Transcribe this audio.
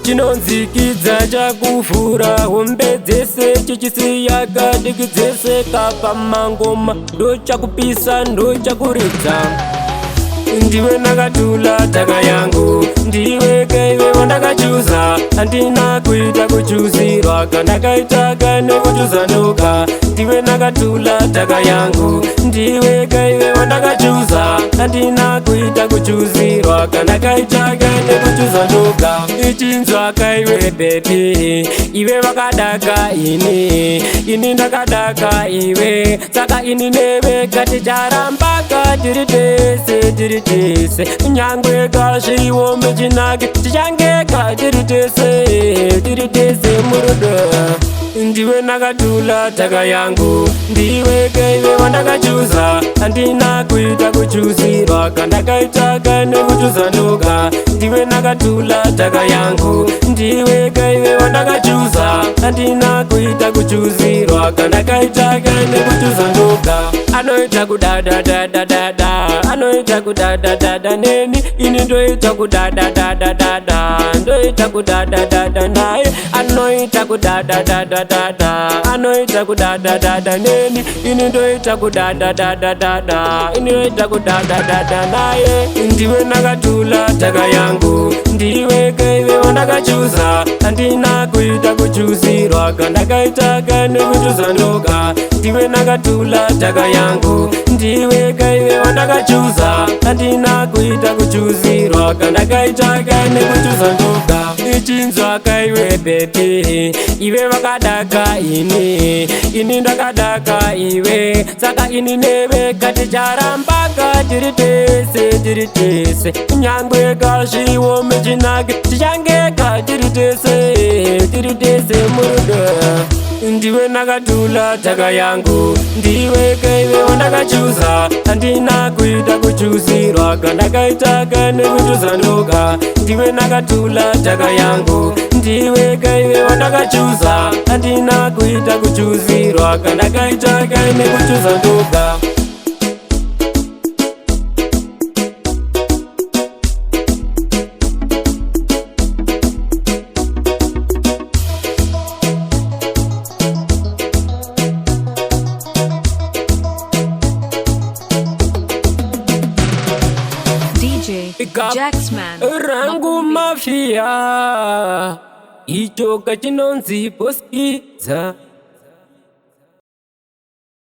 Chinonzi KIDZA chakuvhura hombe dzese chichisiya kadiki dzese kapa mangoma ndo chakupisa ndo chakuridza. Ndiwe nakadhura dhaka yangu, ndiwe kaiwe wandakachuza, handina kuita kuchuzirwa kana kaita kane kuchuza ndoga. Ndiwe nakadhura dhaka yangu, ndiwe kaiwe wandakachuza, handina kuita kuchuzirwa kana kaita kane kuchuza ndoga. Ichinzwa kaiwe baby, iwe wakadaka ini ndakadaka iwe, saka ini newe katicharamba tiri tese nyangwe kashiwo mechinake tichangeka tiri tese murudo. Ndiwe nakadhura dhaka yangu, ndiwe kaiwe wandakachuza, handina kuita kuchuzirwa kana kaita kane kuchuza ndoga. Ndiwe nakadhura dhaka yangu, ndiwe kaiwe wandakachuza, handina kuita kuchuzirwa kana kaita kane kuchuza ndoga. Anoita kudada dada dada, anoita kudada dada neni, ini ndoita kudada dada dada, ndoita kudada dada naye, anoita kudada dada dada, anoita kudada dada neni, ini ndoita kudada dada dada, ini ndoita kudada dada naye. Ndiwe nakadhura dhaka yangu, ndiwe kaiwe wandakachuza, handina kuita kuchuzirwa kana kaita kane kuchuza ndoga. Ndiwe nakadhura dhaka yangu, ndiwe kaiwe wandakachuza, handina kuita kuchuzirwa kana kaita kane kuchuza ndoga. Ichinzwa kaiwe baby, iwe wakadaka ini ndakadaka iwe, saka ini newe katicharamba tiri tese nyangwe kashiwo mechinake tichangeka tiri tese murudo. Ndiwe nakadhura dhaka yangu, ndiwe kaiwe wandakachuza, handina kuita kuchuzirwa kana kaita kane kuchuza ndoga. Ndiwe nakadhura dhaka yangu, ndiwe kaiwe wandakachuza, handina kuita kuchuzirwa kana kaita kane kuchuza ndoga. Jacksman rangu mafia icho kachinonzi KIDZA.